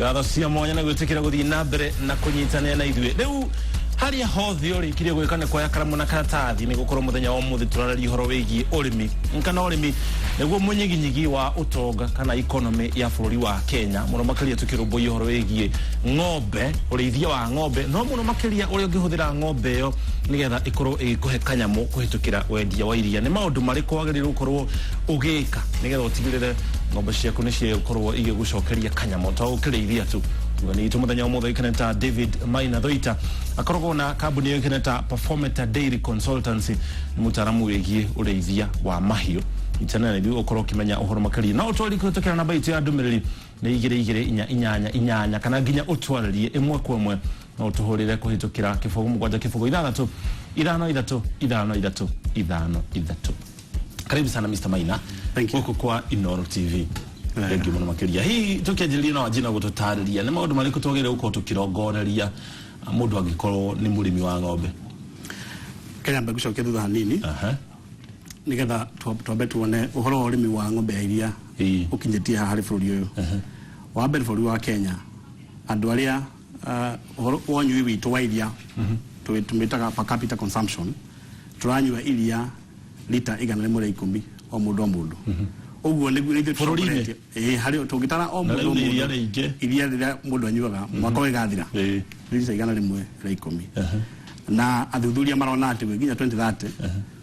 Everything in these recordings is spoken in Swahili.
gatho cia mwanya na gwitikira guthii na mbere na kunyitania na ithue riu haria hothe uri kiria gwikane kwa karamu na karatathi ni gukorwo muthenya wa muthi turarari horo wigi urimi nkana urimi niguo munyiginyigi wa utonga kana economy ya bururi wa Kenya muno makiria tukirumbuye horo wigi ng'ombe urithia wa ng'ombe no muno makiria uri ungihuthira ng'ombe yo nigetha ikorwo ikuhe kanyamu kuhitukira wendia wa iria ni maundu mari kwagirira ukorwo ugika nigetha utigirire ng'ombe ciaku ni cie ukorwo igigucokeria kanyamu ta ukirithia tu ni tumuthenya umuthe ikaneta David Maina Thoita akorogo na kambuni ikaneta Performata Dairy Consultancy mutaramu wigie ureithia wa mahiu itana ni ukoro kimenya uhoro makari na utwali kutukira na baiti ya ndumiriri ni igire inyanya kana ginya utwaririe imwe kwa imwe na utuhurire kuhitukira kifogo mugwanja kifogo ithano. Karibu sana Mr. Maina. Thank you. Kwa Inooro TV. Thank you muno makiria. Hii tukiajiria na wajina gututariria ni maundu mari kutogere uko tukirongoreria mundu agikorwo ni murimi wa ng'ombe. Kenya mbe gucoke thutha hanini. Nigetha twambe tuone uhoro wa urimi wa ng'ombe iria ukinyitia hari bururi uyu. Wa mbere bururi wa Kenya andu aria uhoro wonyui witu wa iria tumitaga per capita consumption turanyua iria lita 110 o mundu uguo niguo ni bururi hari tugitara o mundu iria rira mundu anyuaga mwaka wigathira lita 110 na athuthuria marona ati nginya 2030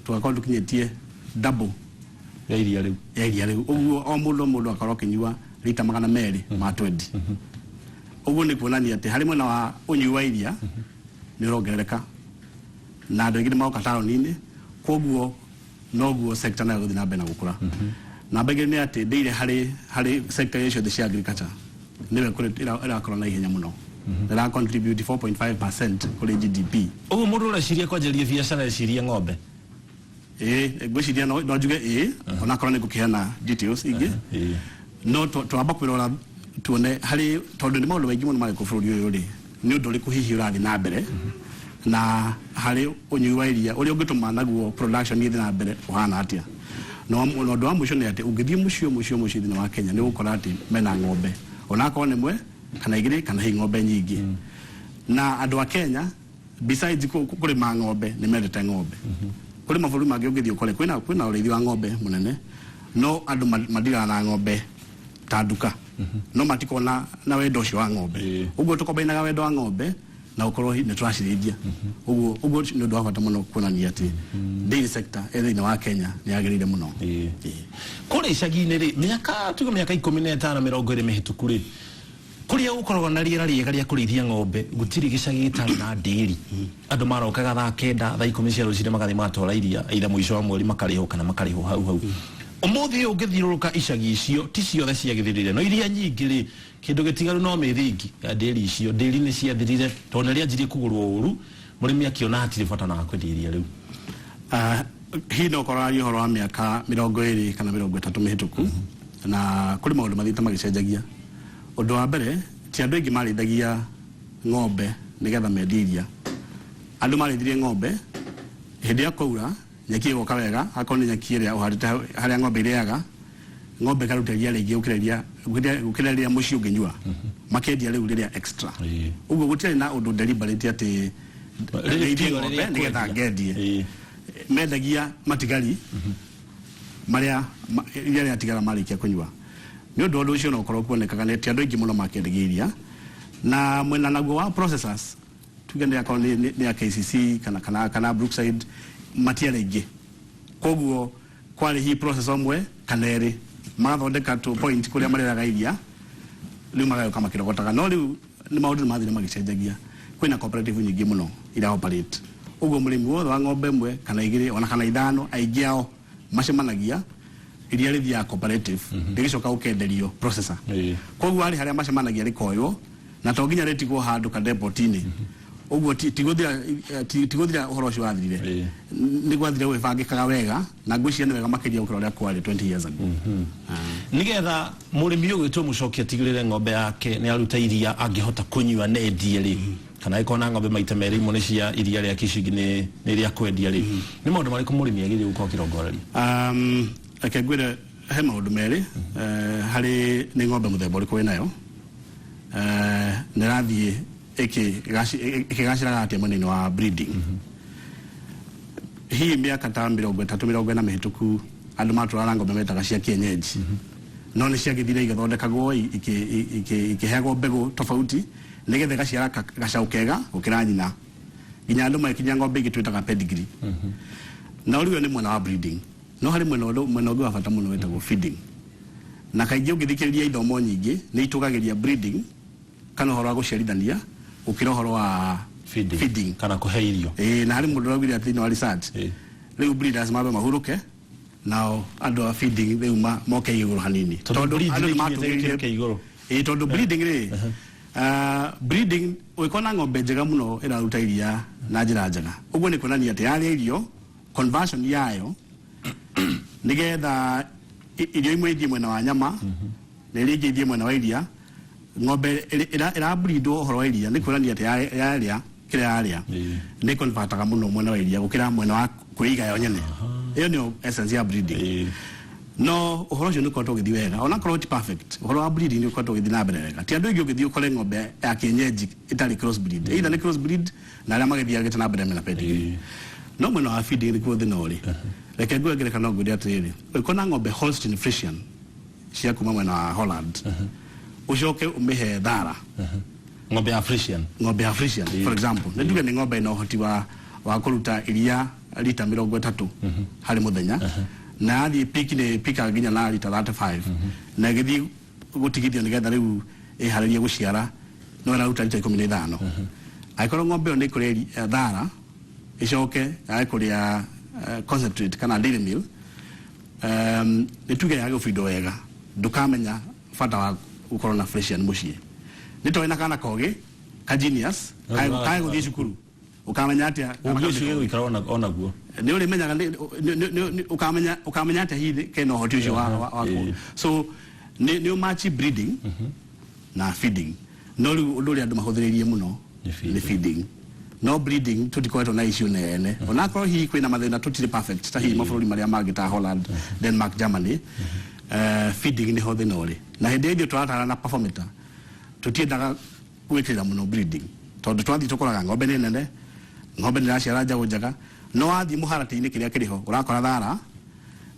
tugakorwo tukinyitie double ya iria riu uguo o mundu akorwo kinyua lita 200 ma 20 uguo ni kuonania ati hari mwena wa unyui wa iria ni urongerereka na andu aingi ni mauka taoni-ini koguo noguo sector na guthina mbere na gukura na mbere ni ati ndeire hari sector ya cia agriculture niwe kuri irakorwo na ihenya muno na contribute 4.5% kuri GDP. Uguo mundu uraciria kwanjaria biashara ya ciria ng'ombe gwiciria no njuge ona korwo ni gukiana details ingi no twamba kwirora tuone hari tondu ni maundu maingi muno mari ku bururi uyu ri ni undu ri kuhihi urathi na mbere na hari unyui wa iria uri ungituma naguo production ithi na mbere uhana atia no undu wa mwisho ni ati ungithie mucio thina wa Kenya ni gukora ati mena ng'ombe ona ko nemwe kana igiri kana hi ng'ombe nyingi na andu a Kenya besides kurima ng'ombe ni mendete ng'ombe kuri maburi magi ungithie ukore kwina urithi wa ng'ombe munene no andu madira na ng'ombe ta duka no matikona na wendo cio wa ng'ombe uguo tukobainaga wendo wa ng'ombe na ukorwo ni turacirithia uguo ni undu wa bata muno kuonania ati dairy sector ethina wa Kenya ni yagirire muno kuri icagi-ini ri miaka 15 20 mihituku ri kuria ukoragwo na riera riega ria kurithia ng'ombe gutiri gicagi gitari na dairy andu marokaga thaa 9 thaa 10 cia ruciri magathi matora iria either mwisho wa mweri makariho kana makariho hau umuthi ungithiuruka icagi icio ti ciothe ciagithirire no iria nyingi ri kindu gitigaru no mithingi ya dairy icio dairy ni ciathirire tona ria njiri kugurwo uru murimi akiona atiri bata na kwendia iria riu hino korari horo wa miaka 20 kana 30 mihituku na kuri maundu mathita magicenjagia undu wa mbere ti andu aingi marithagia ng'ombe nigetha mendiria andu marithirie ng'ombe hindi ya kwaura nyeki igoka wega akorwo ni nyeki iria uharite haria ng'ombe iriaga ng'ombe karuta iria ringi ukireria muci unginyua makendia riu riria extra uguo gutiri na undu deliberate ati ng'ombe nigetha ngendie mendagia matigari maria iria atigara marikia kunyua ni undu undu ucio no korwo kuonekaga ni ati andu aingi muno makendigiria na mwena naguo wa processors tugende akorwo ni ya KCC kana Brookside matiare ingi koguo kwari hi process omwe kana eri magathondeka to point kuria mareraga iria riu magayoka makirogotaga no riu ni maundu mathire magicenjagia kwina cooperative nyingi muno ira operate uguo murimi wothe wa ng'ombe mwe kana igiri ona kana ithano aingi ao macemanagia iria rithia cooperative rigicoka ukenderio processor koguo ari haria macemanagia rikoywo na to nginya retigwo handu ka depot-ini uguo tiguthira uhoro ucio wathirire ni gwathire wibangikaga wega na ngwiciria ni wega makiria ukira uria kwari 20 years ago nigetha murimi uyu gitwo mucokia tigirire ng'ombe yake ni aruta iria angihota kunyua na endie ri kana ikona ng'ombe maita meri imwe cia iria ria kicigi ni ria kwendia ri ni maundu mariku murimi agire guko kirongoreria akegwire he maundu meri hari ni ng'ombe muthemba uriku winayo nerathie ikigaciraga atia mwena wa breeding hii miaka ta 30 mihituku andu matwara ngombe metaga cia kienyeji no ni cia githire igathondekagwo ikihegwo mbegu tofauti nigethe gaciara gacaukega gukira nyina nginya andu makinya ngombe igitwitaga pedigree na uriwe ni mwena wa breeding no hari mwena ungi wa bata muno wetagwo feeding na kaingĩ ũngĩthikĩrĩria ithomo nyingĩ nĩ itũgagĩria breeding kana ũhoro wa gũciarithania ũkĩra ũhoro wa feeding kana kũhe irio na harĩ mũndũ ũraugire atĩ wa research rĩu breeders mambe mahurũke nao andũ a feeding rĩu moke igũrũ hanini tondũ andũ matũgĩrĩke igũrũ tondũ breeding rĩ breeding ũikona ng'ombe njega mũno ĩraruta iria na njĩra njega ũguo nĩ kuonania atĩ yarĩa irio conversion yayo nigetha irio imwe ithie mwena wa nyama na iria ingĩ ithie mwena wa iria ng'ombe ĩrabreedwo ũhoro wa iria nĩ kuonania atĩ yarĩa kĩrĩa yarĩa nĩ convertaga mũno mwena wa iria gũkĩra mwena wa kwĩiga yo nyene ĩyo nĩyo essence ya breeding no ũhoro ũcio nĩ ũkoretwo ũgĩthiĩ wega ona korwo ti perfect ũhoro wa breeding nĩ ũkoretwo ũgĩthiĩ na mbere wega ti andũ aingĩ ũgĩthiĩ ũkore ng'ombe ya kienyeji ĩtarĩ cross breed either nĩ cross breed na arĩa magĩthiagĩte na mbere mena pedigree no mwena wa feeding nĩ kuo thĩna ũrĩ reke ngwĩgereka no ngwĩre atĩrĩrĩ ũkona ng'ombe Holstein Friesian cia kuma mwena wa Holland ucoke umehe thara ng'ombe ya Friesian for example nĩ nduge nĩ ng'ombe ĩna ũhoti wa kũruta iria lita 30 harĩ mũthenya na athi pika nginya na lita 35 na gĩthiĩ gũtigithio nĩgetha rĩu ĩharĩrie gũciara no ĩraruta lita 15 aikorwo ng'ombe ĩyo nĩ kũrĩa thara icoke aikũrĩa concentrate kana dairy meal nĩ tuge ya gũfindo wega ndukamenya bata wa gũkorwo na Friesian mũciĩ nĩ tondũ na kana kogĩ ka genius kaĩ gũthiĩ cukuru ukamenya atĩa ũngĩcio gũikara onaguo nĩ ũrĩ menyaga ukamenya atĩa hihi kena ũhoti ũcio wa so nĩ ũmachi breeding na feeding no rĩu ũndũ ũrĩa andũ mahũthĩrĩirie mũno nĩ feeding no breeding tutikoretwo na issue nene onakorwo hihi kwĩna mathĩna tũtirĩ perfect ta hihi mabũrũri marĩa mangĩ ta Holland Denmark Germany feeding nĩ ho thĩna ũrĩ na hĩndĩ ĩyo tũratara na performance tũtiendaga gwĩkĩrĩra mũno breeding tondũ twathiĩ tũkoraga ng'ombe nĩ nene ng'ombe nĩ ĩraciara njaũ njega no wathiĩ mũharatĩ-inĩ kĩrĩa kĩrĩho ũrakora thara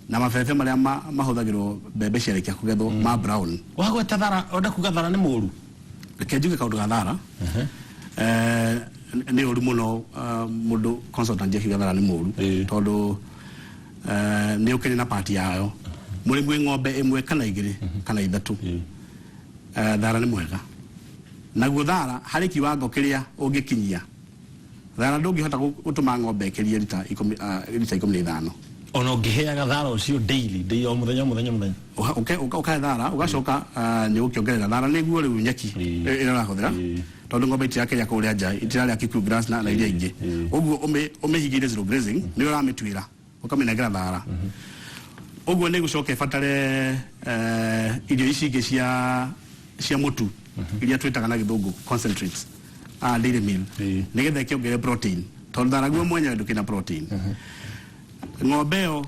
na mabebe marĩa mahũthagĩrwo mbembe ciarĩkia kũgethwo ma brown wagweta thara onda kuga thara nĩ mũru reke njuge kaũndũ ga thara nĩ ũru mũno mũndũ consultant akiuga thara nĩ mũru tondũ nĩ ũkĩrĩ na part yayo mũrĩmi ng'ombe ĩmwe kana igĩrĩ kana ithatũ thara nĩ mwega naguo thara harĩ kiwango kĩrĩa ũngĩkinyia thara ndũngĩhota gũtũma ng'ombe ĩkĩrie lita 15 ona ũngĩheaga thara ũcio daily o mũthenya ũkahe thara ũgacoka nĩ ũkĩongerera thara nĩguo rĩu nyeki ĩrĩa ũrahũthĩra tondũ ng'ombe itirakĩrĩa kũrĩa nja itirarĩa kiku grass na iria ingĩ ũguo ũmĩhigĩire zero grazing nĩ ũramĩtuĩra ũkamĩnengera thara ũguo nĩ gũcoka ĩbatare irio ici ingĩ cia mũtu iria twĩtaga na gĩthũngũ concentrates dairy meal nĩgetha ĩkĩongere protein tondũ thara guo mwenyewe ndũkĩna protein ng'ombe ĩyo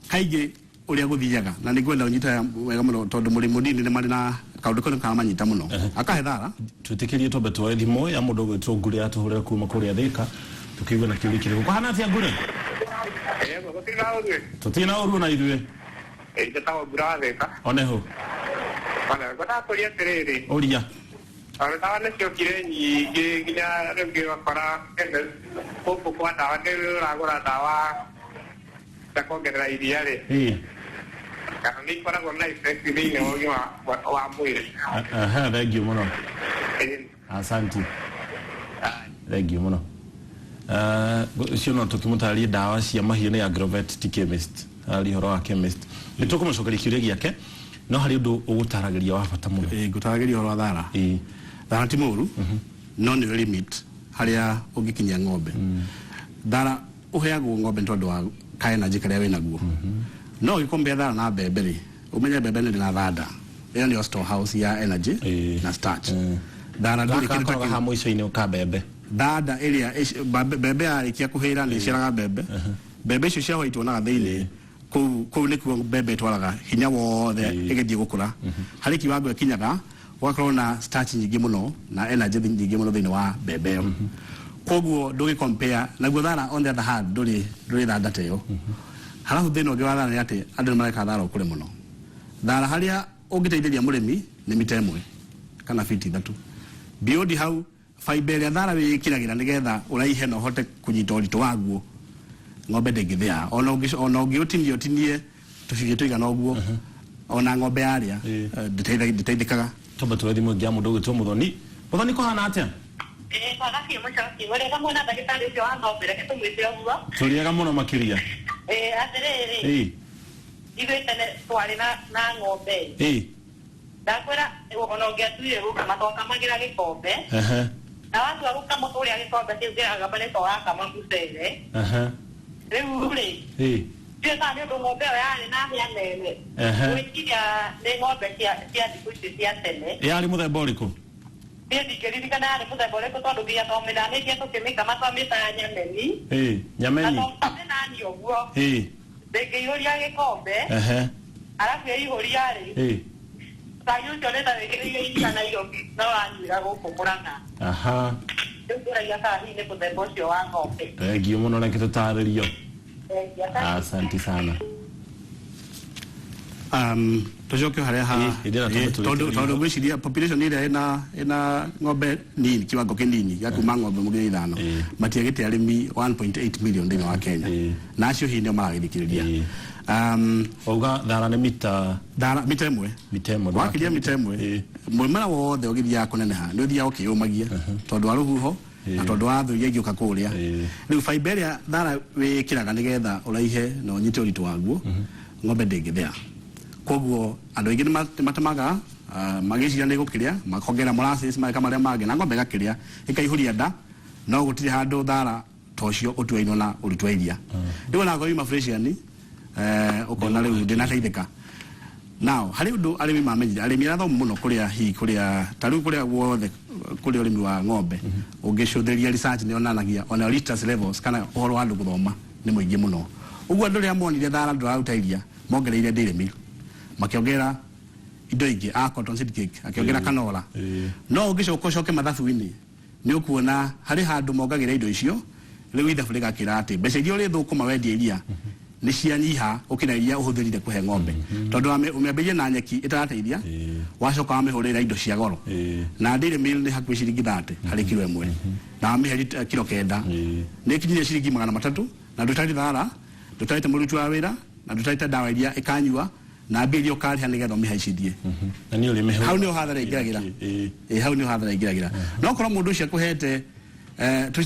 kaingĩ ũrĩa gũthiaga na nĩngwenda ũnyita wega mũno tondũ mũrĩmi mũnini nĩ marĩ na kaũndũ kau karamanyita mũno akahe thara twĩtĩkĩrie twambe tuoe thimũ ya mũndũ ũgwĩtwo Ngure atũhũrĩre kuma kũrĩa Thĩka tũkĩigua na kĩũria kĩrĩkũ kũhana atĩa Ngure tũtirĩ na ũruo na ithuĩ njĩtagwo Ngure wa Thĩka oneho ngwenda kũria atĩrĩrĩ ũria ndawa nĩciokire nyingĩ nginya rĩu ngĩgakora gũkũ kwa ndawa nĩ ũragũra ndawa cia kuongerera iria-rĩ kana nĩ ikoragwo na effect thĩinĩ wa ũgima wa mwĩrĩ thengiũ mũno asanti thengiũ mũno ũcio no tũkĩmũtarĩrie ndawa cia mahiũ nĩ Agrovet ti chemist arĩ ũhoro wa chemist nĩ tũkũmũcokeria kĩũria gĩake no harĩ ũndũ ũgũtaragĩria wa bata mũno ngũtaragĩria ũhoro wa thara thara ti mũru no nĩ limit harĩa ũngĩkinyia ng'ombe thara ũheagwo ng'ombe nĩ tondũ wa ka energy karĩa wĩnaguo no ũgĩkombia thara na mbembe rĩ ũmenye mbembe nĩ na thanda ĩyo nĩyo storehouse ya energy na starch thara ndũrĩ kĩndũ ta ha mũico-inĩ ũka mbembe thanda ĩrĩa mbembe yarĩkia kũhĩra nĩ ĩciaraga mbembe icio cia white wonaga thĩinĩ kũu nĩkuo mbembe ĩtwaraga hinya wothe ĩgĩthiĩ gũkũra harĩ kiwango ĩkinyaga gwakorwo na starch nyingĩ mũno na energy nyingĩ mũno thĩinĩ wa mbembe ĩyo koguo ndũgĩ compare naguo thara on the other hand ndũrĩ thanda ta ĩyo halafu thĩna ũngĩ wa thara nĩ atĩ andũ nĩ mareka thara ũkũre mũno thara harĩa ũngĩteithĩria mũrĩmi nĩ mita 1 kana fiti 3 beyond hau fiber ĩrĩa thara wĩkĩragĩra nĩgetha ũraihe na ũhote kũnyita ũritũ waguo ng'ombe ndĩngĩthĩa ona ũtinie tũcunjĩ tũigana ũguo ona ng'ombe yarĩa ndĩteithĩkaga toba twethe mũngĩ mũndũ ũgĩtwo Mũthoni kũhana atĩa Pagaki muchaki wega mwana ndagĩtarĩ ũcio wa ng'ombe reke tũmwĩte ũguo tũrĩega mũno makĩria atĩrĩrĩ ithuĩ tene twarĩ na ng'ombe ndakwĩra ona ũngĩatuire gũkama twakamagĩra gĩkombe na watua gũkama kũrĩa gĩkombe kĩu kĩragamba nĩ twakama mũcere rĩu-rĩ ndiũĩ kana nĩ ũndũ ng'ombe ĩyo yarĩ na hĩa nene gwĩciria nĩ ng'ombe cia thikũ ici cia tene yarĩ mũthemba ũrĩkũ ndikĩririkana yarĩ mũthemba ũrĩkũ tondũ nginya twamithanĩtie tũkĩmĩkama twamĩtaga nyameni nyameni na twamĩnani ũguo ndĩngĩihũria gĩkombe arabu ĩihũria-rĩ cai ũcio nĩ ta wĩkĩrĩire iria Nairobi no wanyuĩra gũkũ Mũrang'a rĩu ndũraiga kana hihi nĩ mũthemba ũcio wa ng'ombe thengiũ mũno reke tũtarĩrio asante sana tucoke harĩa ha tondũ gwĩciria population ĩrĩa ĩna ng'ombe nini kiwango kĩnini gĩa kuma ng'ombe mũgĩrĩ ithano matiagĩte arĩmi 1.8 million thĩinĩ wa Kenya na acio hihi nĩo maragĩthikĩrĩria Oga thara nĩ mita 1 wakiria mita 1 mũmera wothe ũgĩthiaga kũneneha nĩ ũthiaga ũkĩũmagia tondũ wa rũhuho na tondũ wa thũ iria ingĩũka kũrĩa rĩu fiber ĩrĩa thara wĩkĩraga nĩgetha ũraihe na ũnyite ũritũ waguo ng'ombe ndĩngĩthĩa koguo andũ aingĩ nĩ matemaga magĩciria nĩ gũkĩrĩa makongerera molasses mageka marĩa mangĩ na ng'ombe ĩgakĩrĩa ĩkaihũria nda no gũtirĩ handũ thara tocio ũtuainwo na ũritũ wa iria rĩu ona goima freshani ukona rĩu ndĩnateithĩka now harĩ ũndũ arĩmi mamenyire arĩmi athoma mũno kũrĩa tarĩu kũrĩa guothe kũrĩa ũrĩmi wa ng'ombe ũngĩcũthĩria research nĩ onanagia ona literacy levels kana ũhoro wa andũ gũthoma nĩ mũingĩ mũno ũguo andũ rĩa monire thara ndũraruta iria mongereire dairy meal makĩongerera indo ingĩ cotton seed cake akĩongerera canola no ũngĩcoka mathabu-inĩ nĩ ũkuona harĩ handũ mongagĩra indo icio rĩu ithabu rĩgakĩra atĩ mbeca iria ũrĩ thũkũma wendia iria nĩ cianyiha ũkĩra iria ũhũthĩrire kũhe ng'ombe tondũ ũmĩambĩrie na nyeki ĩtarateithia wacoka wamĩhũrĩra indo cia goro na dairy meal nĩ hakuhĩ ciringi 30 harĩ kilo ĩmwe na wamĩhe kilo 9 nĩ kinyire ciringi 300 na ndũtarĩ thara ndũtarĩte mũruti wa wĩra na ndũtarĩte ndawa iria ĩkanyua na mbia iria ũkarĩha nĩgetha ũmĩhaicithie hau nĩho hathara ingĩragĩra hau nĩho hathara ingĩragĩra no korwo mũndũ ũcio akũhete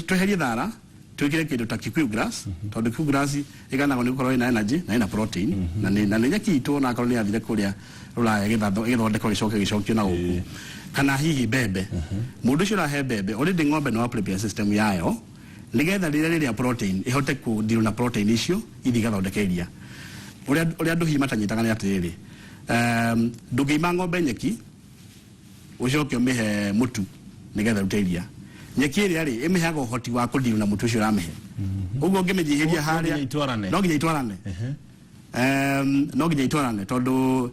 tweherie thara twĩkĩre kĩndũ ta kiwi grass tondũ kiwi grass ĩganagwo nĩ gũkorwo ĩna energy na ĩna protein na nĩ nyeki itũ na akorwo nĩ yathire kũrĩa Rũraya ĩgĩthondekwo gĩcokio na gũkũ kana hihi mbembe mũndũ ũcio ũrahe mbembe already ng'ombe nĩ wa prepare system yayo nĩgetha rĩrĩa protein ĩhote kũdeal na protein icio ithi igathondeka iria ũrĩa andũ hihi matanyitaga nĩ atĩrĩrĩ ndũngĩima ng'ombe nyeki ũcoke ũmĩhe mũtu nĩgetha rute iria nyeki ĩrĩa-rĩ ĩmĩheaga ũhoti wa kũdeal na mũtu ũcio ũramĩhe ũguo ũngĩmĩnyihĩria harĩa no nginya itwarane tondũ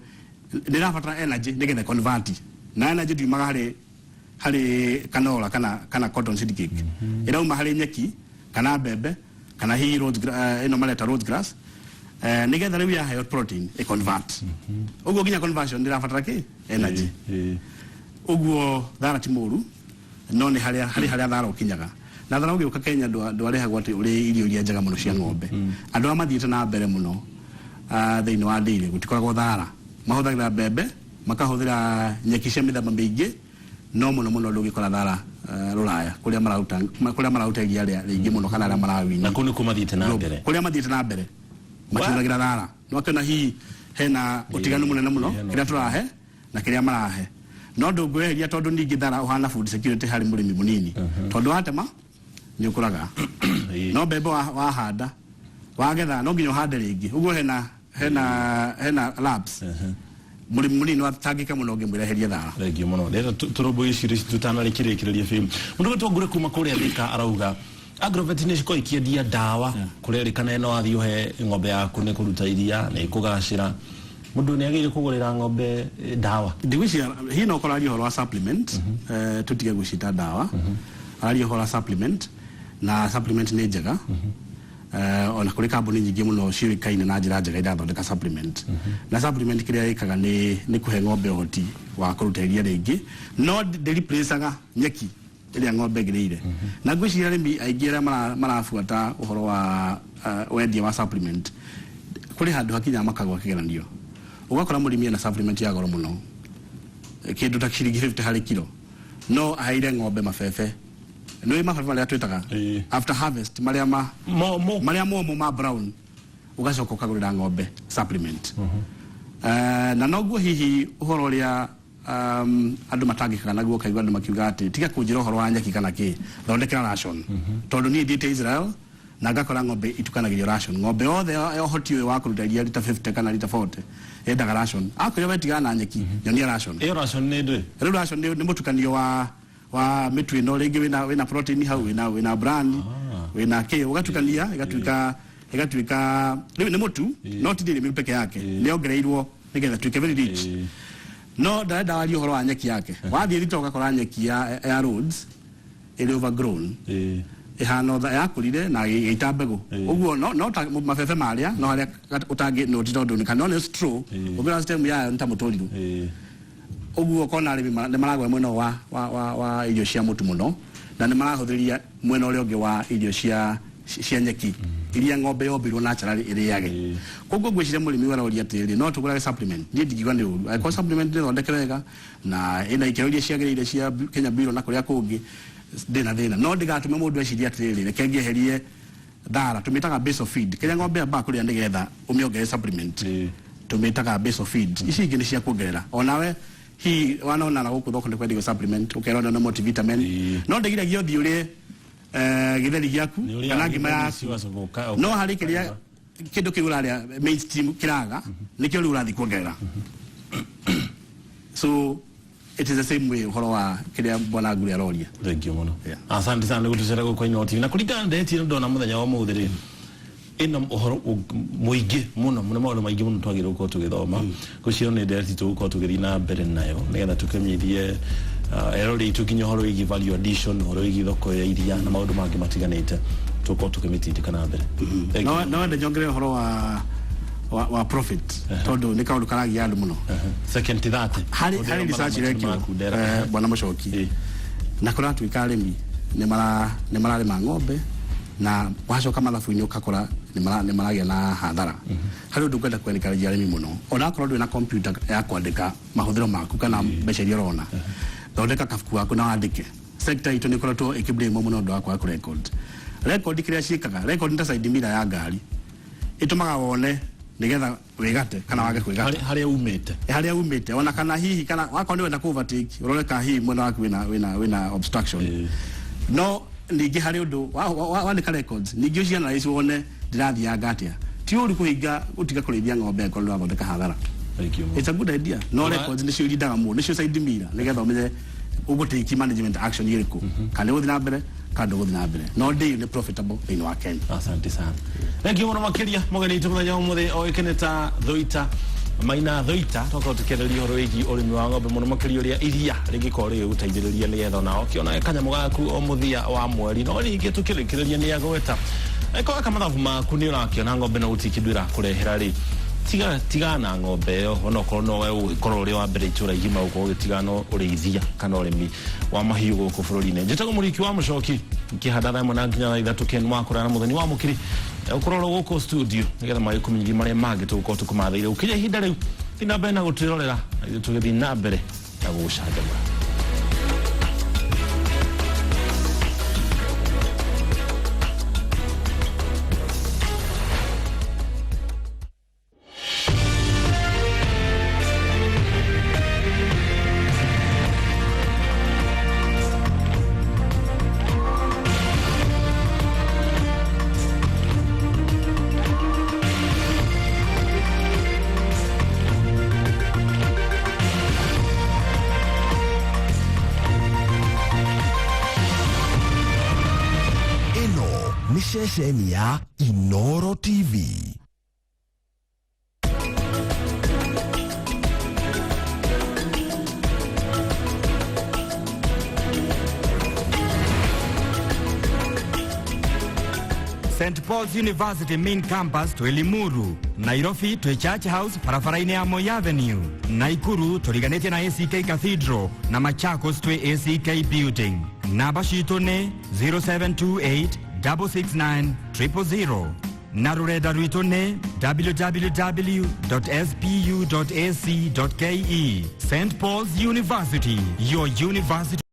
nĩ ĩrabatara energy nĩgetha convert na energy ndiumaga harĩ canola kana cotton seed cake ĩrauma harĩ nyeki kana mbembe kana hihi ĩno mareta road grass nĩgetha rĩu yaheo protein convert ũguo nginya conversion nĩ ĩrabatara kĩ energy ũguo thara ti mũru no nĩ harĩa thara ũkinyaga na thara ũgĩũka Kenya ndwarehagwo atĩ ũrĩ irio iria njega mũno cia ng'ombe andũ arĩa mathiĩte na mbere mũno thĩinĩ wa dairy gũtikoragwo thara mahũthagĩra mbembe makahũthĩra nyeki cia mĩthemba mĩingĩ no mũno ndũngĩkora thara Rũraya kũrĩa mararuta iria rĩingĩ mũno kana arĩa marawina na kũu nĩkuo mathiĩte na mbere kũrĩa mathiĩte na mbere matihũthagĩra thara no akĩona hihi hena ũtiganu mũnene mũno kĩrĩa tũrahe na kĩrĩa marahe no ndũngĩweheria tondũ ningĩ thara ũhana food security harĩ mũrĩmi mũnini tondũ watema nĩ ũkũraga no mbembe wahanda wagetha no nginya ũhande rĩngĩ ũguo hena labs mũrĩmi mũnini watangĩka mũno ũngĩmweheria thara thengiũ mũno rĩrĩa tũrũmbũ ici tũtanarĩkĩrĩkĩrĩria biũ mũndũ gĩtwangũre kuma kũrĩa Thika arauga Agrovet nĩ cikorwo ikĩendia ndawa kũrerĩkana ĩno wathiĩ ũhe ng'ombe yaku nĩ kũruta iria nĩ kũgacĩra mundu ni agire kugurira ng'ombe dawa ndigwiciria hi no korari horo wa supplement tutige gucita dawa ari horo wa supplement na supplement ni njega ona kuri kambuni nyingi muno ciuikaine na njira njega irathondeka supplement na supplement kiria ikaga ni kuhe ng'ombe hoti wa kuruta iria ringi no replaceaga nyeki iria ng'ombe gireire na gwiciria rimi aingira marafuata uhoro wa wendia wa supplement kuri handu hakinya makagwa kigeranio ugakora murimi na supplement ya goro muno kindu ta ciringi 50 hari kilo no aire ng'ombe mafefe no mafefe maria twitaga after harvest maria ma brown ugacoka ukagurira ng'ombe supplement na noguo hihi uhoro ria andu matangikaga naguo kaigwa andu makiuga ati tiga kunjira uhoro wa nyeki kana ki thondekera ration tondu ni thiete Israel na ngakora ng'ombe itukanagirio ration ng'ombe othe yohoti wa kuruta iria lita 50 kana lita 40 enda ration akoyo betiga na nyeki nyonia ration ration ni ndwe ration ni mutukanio wa mitwe no ringi wina protein hau wina bran wina ke ugatukania igatuika ni mutu no ti ndiri peke yake ni ongereirwo nigetha tuike very rich no da wali horo wa nyeki yake wathie ritoka kora nyeki ya roads ili overgrown ihano tha yakurire na ita mbegu uguo no mafefe maria no haria utangi no titondu ni kanone straw ubira system ya nta mutoliru uguo kona arimi ne maragwa mweno wa irio cia mutu muno na ne marahuthiria mweno uri ungi wa irio cia nyeki iria ng'ombe yombirwo naturally iriage koguo gwicire murimi wara uri atiri no tugura supplement ni ndigigwa ni uru ai supplement ni thondeke wega na ina ikero iria ciagirire cia Kenya Bureau na kuria kungi thina no ndigatume mundu eciria atiri reke ngieherie thara tumitaga base of feed kiria ng'ombe amba kuria ndigetha umiongere supplement tumitaga base of feed ici ingi ni cia kuongerera onawe hi wanaona na guku thoko ndikwendio supplement ukerona na multivitamin no ndigiragia thiuri githeri giaku kana ngima yaku no hari kiria kindu kiuraria mainstream kiraga nikio ri urathi kuongerera so it is the same way horo wa kiria bona nguri aroria thank you muno asante sana gutucera gukwa inoti na kuringana ndeti ndona muthenya wa muthiri ino uhoro muingi muno maundu maingi muno twagira uko tugithoma gucio ni ndeti tuguko tugiri na mbere nayo nigetha tukemithie erori tukinyo horo igi value addition horo igi thoko ya iria na maundu mangi matiganite tuko tukemitindika na mbere no ndejongere horo wa profit tondu ni kaundu karagia andu muno second to that hari research rekio bwana Muchoki na kora tuikaremi ni mararima ng'ombe na wacoka mathabu-ini ukakora ni maragia na hathara hari undu kwenda kwerekereria arimi muno ona korwo ndwina computer ya kwandika mahuthiro maku kana mbeca iria urona thondeka kabuku waku na wandike sector itu ni koretwo ikiblame muno ndu wakwa ku record kiria ciikaga record nta side mirror ya ngari itumaga wone nigetha wigate kana wage kwigate haria umite ona kana hihi kana wako ni wenda ku overtake uroreka hihi mwena waku wina obstruction no ningi hari undu wandika records ningi uciana ici wone ndirathia ngatia ti uri kuhinga utiga kurithia ng'ombe ko ndo athondeka hathara it's a good idea no records ni cio irindaga mu ni cio side mirror nigetha umenye ugutiki management action iriku kana uthi na mbere kana uthi na mbere no day ni profitable in wa Kenya. Asante sana thank you muno makiria mogani tumuthenya umuthi o ikeneta thoita maina thoita toko tukereria horo igi urimi wa ng'ombe muno makiria uria iria ringikoro ri gutaithiriria nigetha nao kiona kanyamu gaku o muthia wa mweri no ringi tukirikireria ni agweta eko kama mathabu maku ni urakiona ng'ombe na utikindwira kurehera ri tiga na ng'ombe yo ono kono we korwo uri wa mbere itura igima uko utigano urithia kana urimi wa mahiu guku bururi-ini njetago muriki wa Muchoki nkihadara mwana nginya ithatu ken mwakura na muthoni wa mukiri ukororo guku studio nigetha mai kuminyi maria magi tuko tukumathaire ukije hinda riu tina bena gutirorera tugithi na mbere na gucandamura Sesheni ya Inoro TV. St. Paul's University Main Campus twe Limuru, Nairobi twe Church House parafaraini ya Moi Avenue, Naikuru turiganete na ACK Cathedral na Machakos twe ACK Building. Namba shitone 0728 669 000. Na rureda rwitone www.spu.ac.ke. St. Paul's University, your university.